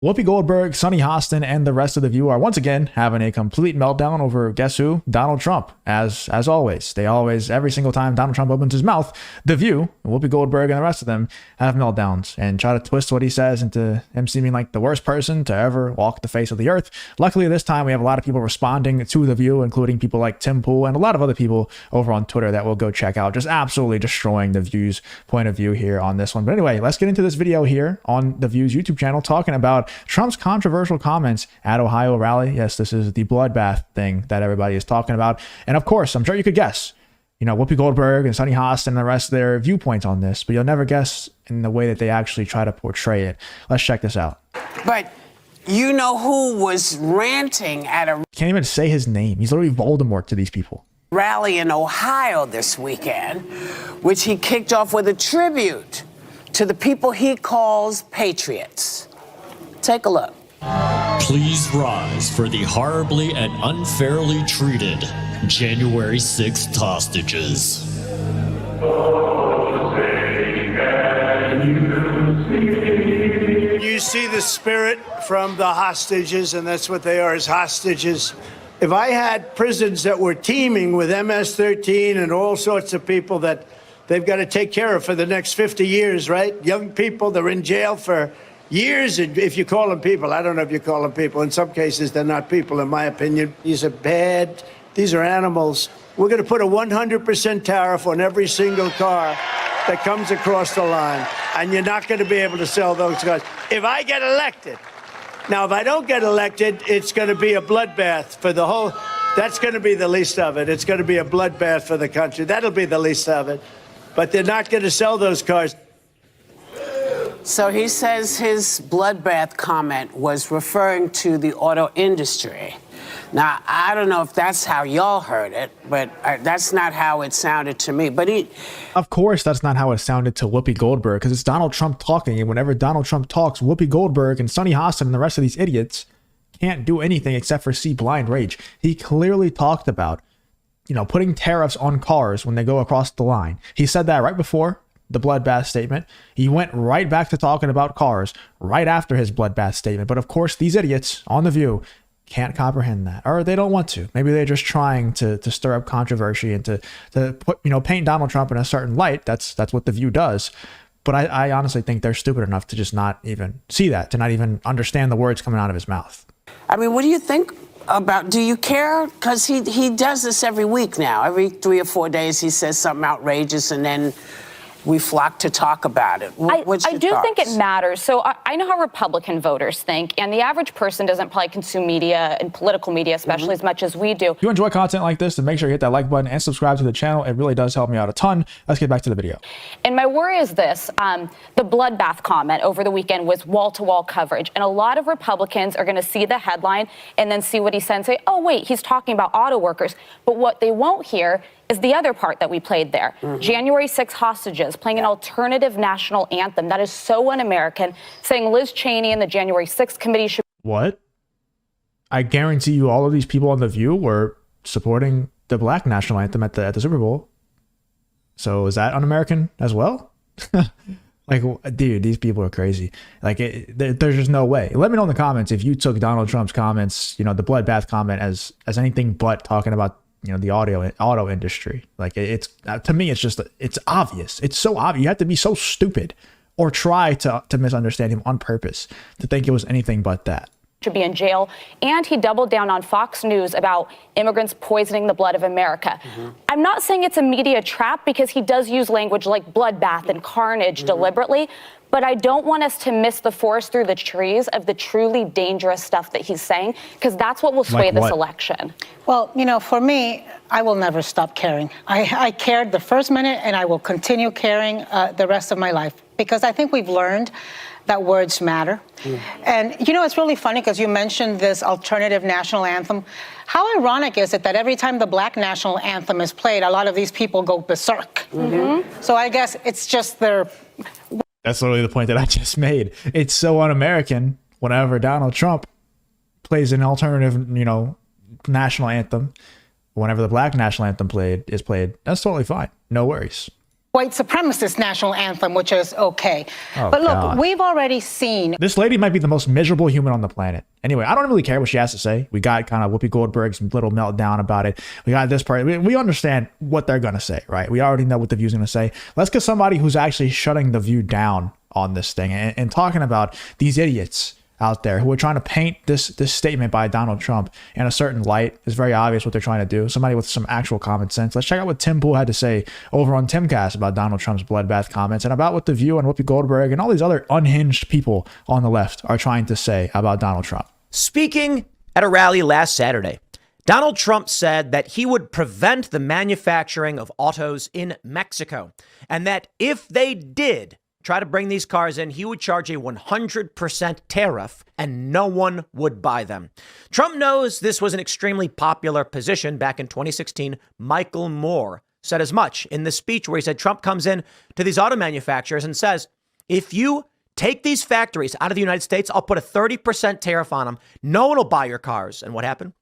Whoopi Goldberg, Sonny Hostin, and the rest of the View are once again having a complete meltdown over, guess who? Donald Trump. As always, every single time Donald Trump opens his mouth, the View, Whoopi Goldberg, and the rest of them have meltdowns and try to twist what he says into him seeming like the worst person to ever walk the face of the earth. Luckily, this time we have a lot of people responding to the View, including people like Tim Pool and a lot of other people over on Twitter that we'll go check out, just absolutely destroying the View's point of view here on this one. But anyway, let's get into this video here on the View's YouTube channel talking about Trump's controversial comments at Ohio rally. Yes, this is the bloodbath thing that everybody is talking about. And of course, I'm sure you could guess, Whoopi Goldberg and Sonny Hostin and the rest of their viewpoints on this, but you'll never guess in the way that they actually try to portray it. Let's check this out. But you know who was ranting at a Can't even say his name. He's literally Voldemort to these people. Rally in Ohio this weekend, which he kicked off with a tribute to the people he calls patriots. Take a look. Please rise for the horribly and unfairly treated January 6th hostages. You see the spirit from the hostages, and that's what they are, as hostages. If I had prisons that were teeming with MS-13 and all sorts of people that they've got to take care of for the next 50 years, right? Young people, they're in jail for years, if you call them people. I don't know if you call them people. In some cases, they're not people, in my opinion. These are bad. These are animals. We're going to put a 100% tariff on every single car that comes across the line, and you're not going to be able to sell those cars. If I get elected, now, if I don't get elected, it's going to be a bloodbath for the whole. That's going to be the least of it. It's going to be a bloodbath for the country. That'll be the least of it. But they're not going to sell those cars. So he says his bloodbath comment was referring to the auto industry. Now, I don't know if that's how y'all heard it, but that's not how it sounded to me. But of course, that's not how it sounded to Whoopi Goldberg, because it's Donald Trump talking. And whenever Donald Trump talks, Whoopi Goldberg and Sonny Hostin and the rest of these idiots can't do anything except for see blind rage. He clearly talked about, putting tariffs on cars when they go across the line. He said that right before the bloodbath statement. He went right back to talking about cars right after his bloodbath statement. But of course, these idiots on The View can't comprehend that, or they don't want to. Maybe they're just trying to stir up controversy and to put, paint Donald Trump in a certain light. That's what The View does. But I honestly think they're stupid enough to just not even see that, to not even understand the words coming out of his mouth. I mean, what do you think about, do you care? Because he does this every week now. Every 3 or 4 days he says something outrageous, and then we flock to talk about it. I do think it matters. So I know how Republican voters think, and the average person doesn't probably consume media and political media, especially as much as we do. If you enjoy content like this, then make sure you hit that like button and subscribe to the channel. It really does help me out a ton. Let's get back to the video. And my worry is this. The bloodbath comment over the weekend was wall-to-wall coverage. And a lot of Republicans are going to see the headline and then see what he said and say, oh, wait, he's talking about auto workers. But what they won't hear is the other part that we played there. January 6 hostages, playing an alternative national anthem. That is so un-American, saying Liz Cheney and the January 6th committee should... What? I guarantee you all of these people on The View were supporting the black national anthem at the Super Bowl. So is that un-American as well? Like, dude, these people are crazy. Like, there's just no way. Let me know in the comments if you took Donald Trump's comments, the bloodbath comment, as anything but talking about the auto industry. Like, it's to me, it's obvious. It's so obvious. You have to be so stupid or try to misunderstand him on purpose to think it was anything but that. Should be in jail. And he doubled down on Fox News about immigrants poisoning the blood of America. I'm not saying it's a media trap, because he does use language like bloodbath and carnage deliberately, but I don't want us to miss the forest through the trees of the truly dangerous stuff that he's saying, because that's what will sway this election. Well, for me, I will never stop caring. I cared the first minute, and I will continue caring the rest of my life, because I think we've learned that words matter. And it's really funny, because you mentioned this alternative national anthem. How ironic is it that every time the black national anthem is played, a lot of these people go berserk? So I guess it's just their... That's literally the point that I just made. It's so un-American whenever Donald Trump plays an alternative, national anthem. Whenever the black national anthem is played, that's totally fine. No worries. white supremacist national anthem, which is okay. But look, God. we've already seen. This lady might be the most miserable human on the planet. Anyway, I don't really care what she has to say. We got kind of Whoopi Goldberg's little meltdown about it. We got this part. We understand what they're going to say, right? We already know what The View's going to say. Let's get somebody who's actually shutting The View down on this thing and talking about these idiots out there who are trying to paint this statement by Donald Trump in a certain light. It's very obvious what they're trying to do. Somebody with some actual common sense. Let's check out what Tim Pool had to say over on Timcast about Donald Trump's bloodbath comments and about what The View and Whoopi Goldberg and all these other unhinged people on the left are trying to say about Donald Trump. Speaking at a rally last Saturday, Donald Trump said that he would prevent the manufacturing of autos in Mexico, and that if they did try to bring these cars in, he would charge a 100% tariff and no one would buy them. Trump knows this was an extremely popular position. Back in 2016, Michael Moore said as much in the speech where he said Trump comes in to these auto manufacturers and says, if you take these factories out of the United States, I'll put a 30% tariff on them. No one will buy your cars. And what happened?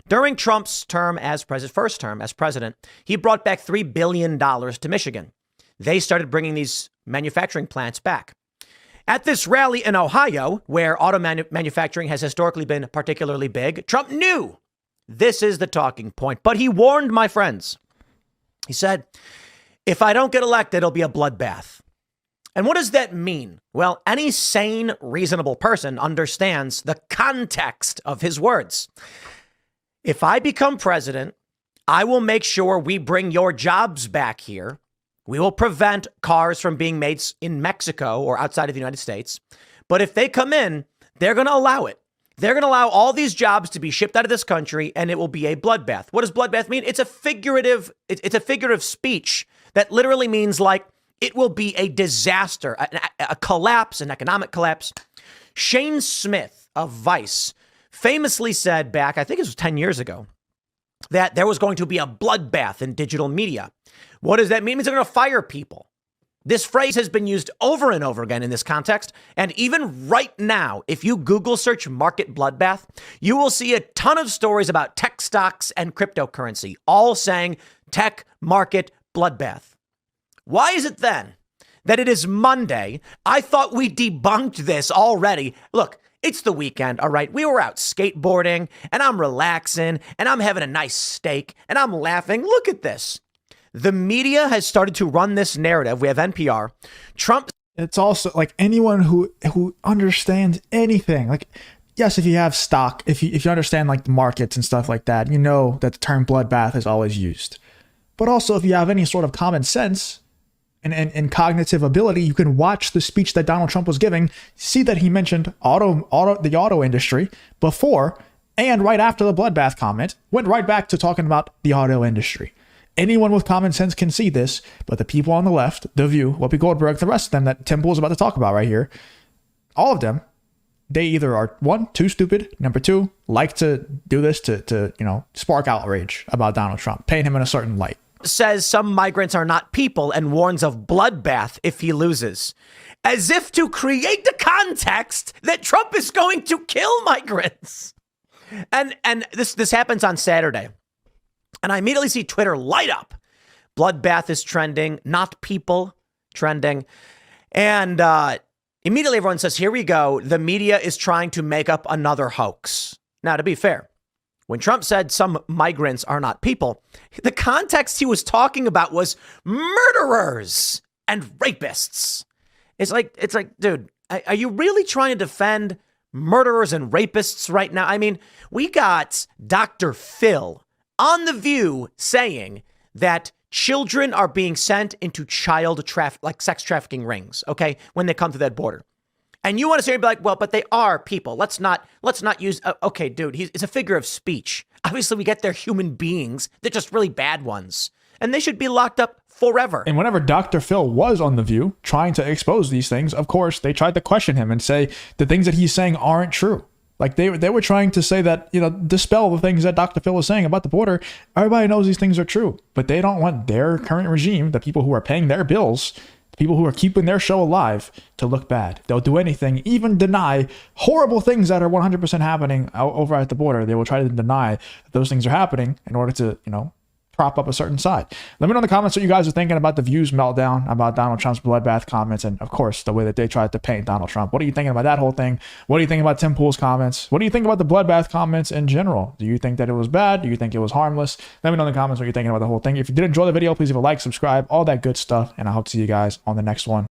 During Trump's term as president, first term as president, he brought back $3 billion to Michigan. They started bringing these manufacturing plants back. At this rally in Ohio, where auto manufacturing has historically been particularly big, Trump knew this is the talking point, but he warned my friends. He said, if I don't get elected, it'll be a bloodbath. And what does that mean? Well, any sane, reasonable person understands the context of his words. If I become president, I will make sure we bring your jobs back here. We will prevent cars from being made in Mexico or outside of the United States. But if they come in, they're going to allow it. They're going to allow all these jobs to be shipped out of this country, and it will be a bloodbath. What does bloodbath mean? It's a figurative speech that literally means like it will be a disaster, a collapse, an economic collapse. Shane Smith of Vice famously said back, I think it was 10 years ago, that there was going to be a bloodbath in digital media. What does that mean? It means they're going to fire people. This phrase has been used over and over again in this context. And even right now, if you Google search market bloodbath, you will see a ton of stories about tech stocks and cryptocurrency, all saying tech market bloodbath. Why is it then that it is Monday? I thought we debunked this already. Look, it's the weekend, all right? We were out skateboarding, and I'm relaxing, and I'm having a nice steak, and I'm laughing. Look at this. The media has started to run this narrative. We have NPR. Trump. It's also like anyone who understands anything. Like, yes, if you have stock, if you understand like the markets and stuff like that, you know that the term bloodbath is always used. But also, if you have any sort of common sense and cognitive ability, you can watch the speech that Donald Trump was giving, see that he mentioned the auto industry before and right after the bloodbath comment, went right back to talking about the auto industry. Anyone with common sense can see this, but the people on the left, The View, Whoopi Goldberg, the rest of them that Tim Pool is about to talk about right here, all of them, they either are one, too stupid, number two, like to do this to spark outrage about Donald Trump, paint him in a certain light. Says some migrants are not people and warns of bloodbath if he loses, as if to create the context that Trump is going to kill migrants. And this happens on Saturday. And I immediately see Twitter light up. Bloodbath is trending, not people trending. And immediately everyone says, here we go. The media is trying to make up another hoax. Now, to be fair, when Trump said some migrants are not people, the context he was talking about was murderers and rapists. It's like, dude, are you really trying to defend murderers and rapists right now? I mean, we got Dr. Phil on The View saying that children are being sent into sex trafficking rings, okay, when they come to that border. And you want to say, be like, well, but they are people. Let's not use, okay, dude, it's a figure of speech. Obviously, we get they're human beings. They're just really bad ones. And they should be locked up forever. And whenever Dr. Phil was on The View trying to expose these things, of course, they tried to question him and say the things that he's saying aren't true. Like they were trying to say that, dispel the things that Dr. Phil was saying about the border. Everybody knows these things are true, but they don't want their current regime, the people who are paying their bills, the people who are keeping their show alive, to look bad. They'll do anything, even deny horrible things that are 100% happening over at the border. They will try to deny that those things are happening in order to, prop up a certain side. Let me know in the comments what you guys are thinking about the Views meltdown, about Donald Trump's bloodbath comments, and of course, the way that they tried to paint Donald Trump. What are you thinking about that whole thing? What do you think about Tim Pool's comments? What do you think about the bloodbath comments in general? Do you think that it was bad? Do you think it was harmless? Let me know in the comments what you're thinking about the whole thing. If you did enjoy the video, please leave a like, subscribe, all that good stuff, and I hope to see you guys on the next one.